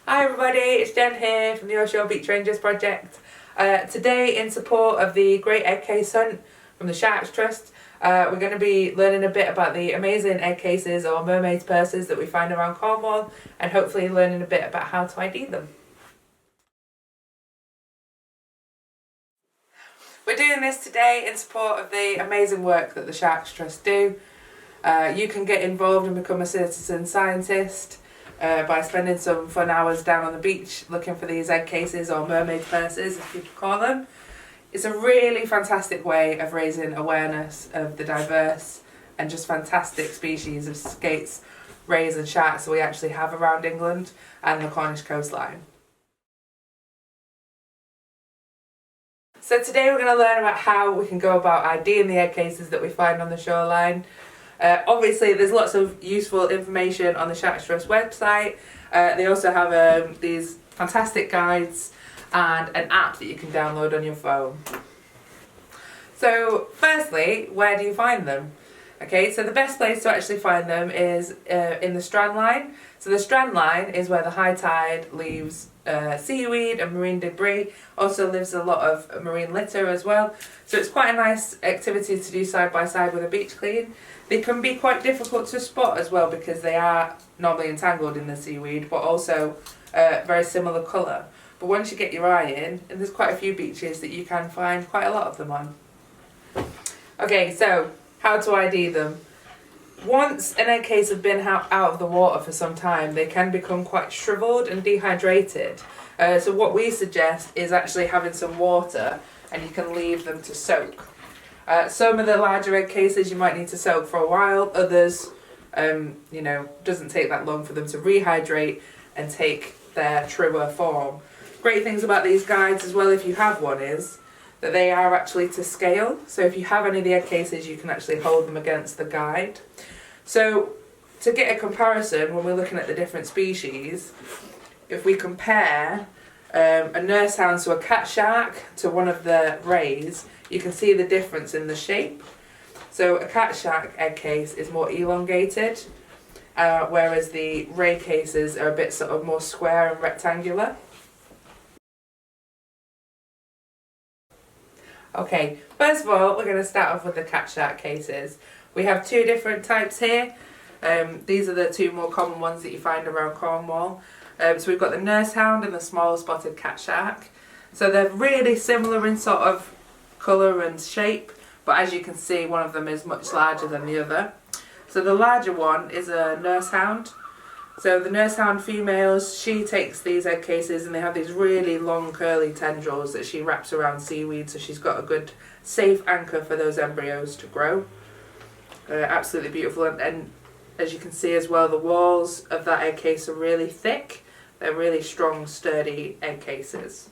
Hi everybody, it's Jen here from the Offshore Beach Rangers project. Today, in support of the Great Eggcase Hunt from the Sharks Trust, we're going to be learning a bit about the amazing egg cases or mermaids purses that we find around Cornwall, and hopefully learning a bit about how to ID them. We're doing this today in support of the amazing work that the Sharks Trust do. You can get involved and become a citizen scientist by spending some fun hours down on the beach looking for these egg cases or mermaid purses, as people call them. It's a really fantastic way of raising awareness of the diverse and just fantastic species of skates, rays and sharks that we actually have around England and the Cornish coastline. So today we're going to learn about how we can go about IDing the egg cases that we find on the shoreline. Obviously there's lots of useful information on the Sharks Trust website. They also have these fantastic guides and an app that you can download on your phone. So firstly, where do you find them? Okay, so the best place to actually find them is in the strand line. So the strand line is where the high tide leaves seaweed and marine debris. Also leaves a lot of marine litter as well. So it's quite a nice activity to do side by side with a beach clean. They can be quite difficult to spot as well because they are normally entangled in the seaweed, but also very similar colour. But once you get your eye in, and there's quite a few beaches that you can find quite a lot of them on. Okay, so how to ID them. Once an egg case has been out of the water for some time, they can become quite shriveled and dehydrated. So what we suggest is actually having some water, and you can leave them to soak. Some of the larger egg cases you might need to soak for a while. Others, doesn't take that long for them to rehydrate and take their truer form. Great things about these guides as well, if you have one, is that they are actually to scale. So if you have any of the egg cases, you can actually hold them against the guide. So to get a comparison, when we're looking at the different species, if we compare a nurse hound to a cat shark to one of the rays, you can see the difference in the shape. So a cat shark egg case is more elongated, whereas the ray cases are a bit sort of more square and rectangular. Okay, first of all, we're going to start off with the cat shark cases. We have two different types here. These are the two more common ones that you find around Cornwall. So we've got the nurse hound and the small spotted cat shark. So they're really similar in sort of colour and shape, but as you can see, one of them is much larger than the other. So the larger one is a nurse hound. So the nurse hound females, she takes these egg cases and they have these really long curly tendrils that she wraps around seaweed, so she's got a good safe anchor for those embryos to grow. Absolutely beautiful, and as you can see as well, the walls of that egg case are really thick. They're really strong, sturdy egg cases.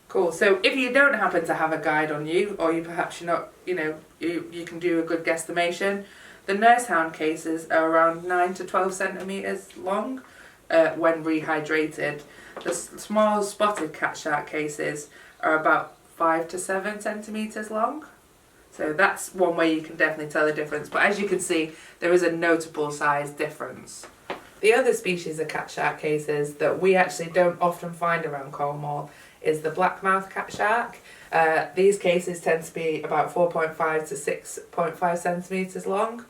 Cool, so if you don't happen to have a guide on you, or you perhaps you're not, you can do a good guesstimation. The nurse hound cases are around 9 to 12 centimetres long when rehydrated. The small spotted cat shark cases are about 5 to 7 centimetres long. So that's one way you can definitely tell the difference. But as you can see, there is a notable size difference. The other species of cat shark cases that we actually don't often find around Cornwall is the blackmouth cat shark. These cases tend to be about 4.5 to 6.5 centimetres long,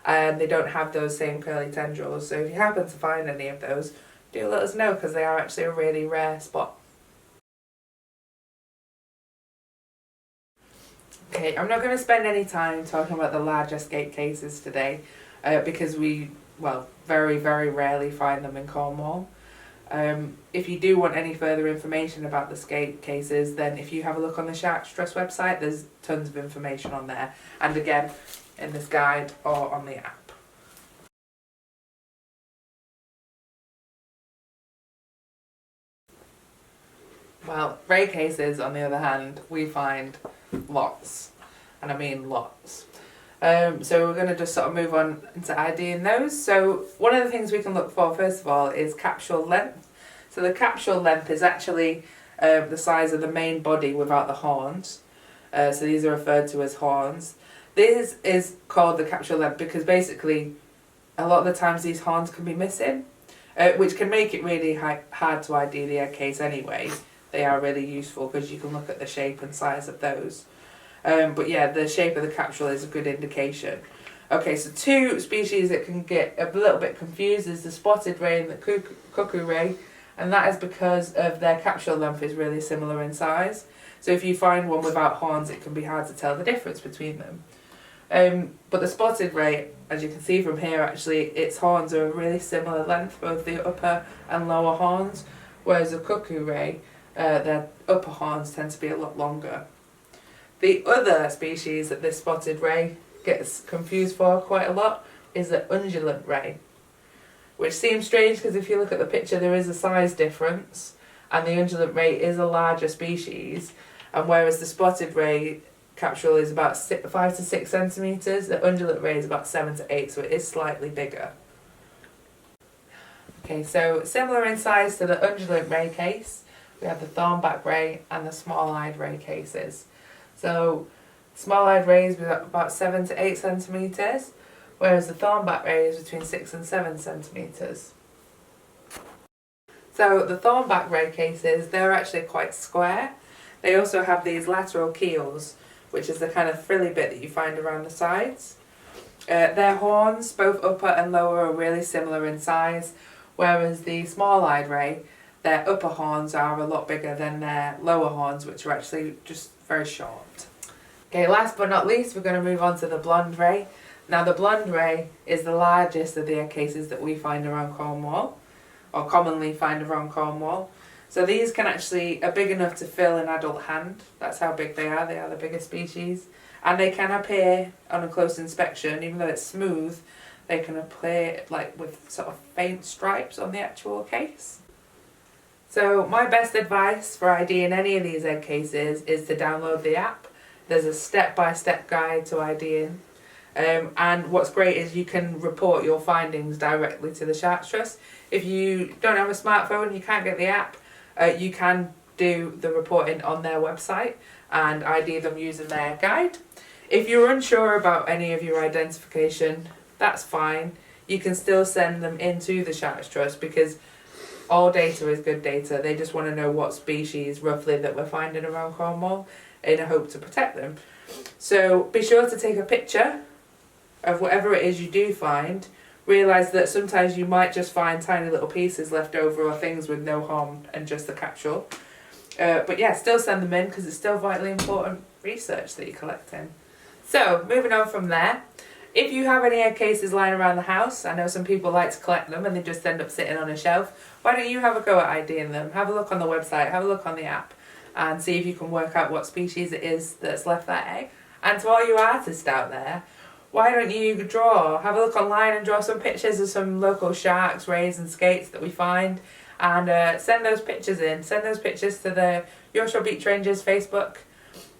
and they don't have those same curly tendrils. So if you happen to find any of those, do let us know, because they are actually a really rare spot. Okay, I'm not going to spend any time talking about the larger skate cases today, because we, very, very rarely find them in Cornwall. If you do want any further information about the skate cases, then if you have a look on the Sharks Trust website, there's tons of information on there, and again in this guide or on the app. Well, ray cases, on the other hand, we find lots, and I mean lots. So we're going to just sort of move on into IDing those. So one of the things we can look for first of all is capsule length. So the capsule length is actually the size of the main body without the horns. So these are referred to as horns. This is called the capsule length because basically a lot of the times these horns can be missing. which can make it really hard to ID the egg case anyway. They are really useful because you can look at the shape and size of those. But yeah, the shape of the capsule is a good indication. Okay, so two species that can get a little bit confused is the spotted ray and the cuckoo ray, and that is because of their capsule length is really similar in size. So if you find one without horns, it can be hard to tell the difference between them. But the spotted ray, as you can see from here, actually its horns are a really similar length, both the upper and lower horns, whereas the cuckoo ray, their upper horns tend to be a lot longer. The other species that this spotted ray gets confused for quite a lot is the undulant ray, which seems strange because if you look at the picture there is a size difference, and the undulant ray is a larger species, and whereas the spotted ray capsule is about 5 to 6 centimetres, the undulant ray is about 7 to 8, so it is slightly bigger. Okay, so similar in size to the undulant ray case, we have the thornback ray and the small-eyed ray cases. So small-eyed ray is about 7 to 8 centimetres, whereas the thornback ray is between 6 and 7 centimetres. So the thornback ray cases, they're actually quite square. They also have these lateral keels, which is the kind of frilly bit that you find around the sides. Their horns, both upper and lower, are really similar in size, whereas the small-eyed ray, their upper horns are a lot bigger than their lower horns, which are actually just very short. Okay, last but not least, we're going to move on to the blonde ray. Now the blonde ray is the largest of the egg cases that we find around Cornwall, or commonly find around Cornwall. So these are big enough to fill an adult hand. That's how big they are the biggest species. And they can appear on a close inspection, even though it's smooth, they can appear like with sort of faint stripes on the actual case. So my best advice for IDing any of these egg cases is to download the app. There's a step-by-step guide to IDing. And what's great is you can report your findings directly to the Sharks Trust. If you don't have a smartphone, you can't get the app, you can do the reporting on their website and ID them using their guide. If you're unsure about any of your identification, that's fine. You can still send them into the Sharks Trust because all data is good data. They just want to know what species roughly that we're finding around Cornwall in a hope to protect them. So be sure to take a picture of whatever it is you do find. Realise that sometimes you might just find tiny little pieces left over or things with no harm and just the capsule. But yeah, still send them in because it's still vitally important research that you're collecting. So moving on from there, if you have any egg cases lying around the house, I know some people like to collect them and they just end up sitting on a shelf, why don't you have a go at IDing them? Have a look on the website, have a look on the app and see if you can work out what species it is that's left that egg. And to all you artists out there, why don't you have a look online and draw some pictures of some local sharks, rays and skates that we find, and send those pictures in. Send those pictures to the Yorkshire Beach Rangers Facebook,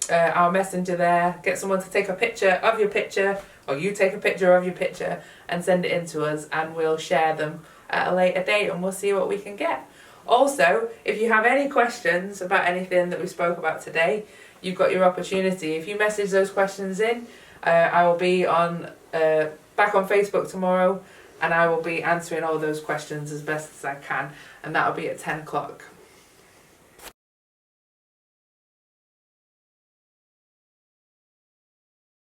our messenger there. Get someone to take a picture of your picture, or you take a picture of your picture and send it in to us, and we'll share them at a later date and we'll see what we can get. Also, if you have any questions about anything that we spoke about today, you've got your opportunity. If you message those questions in, I will be back on Facebook tomorrow and I will be answering all those questions as best as I can, and that will be at 10 o'clock.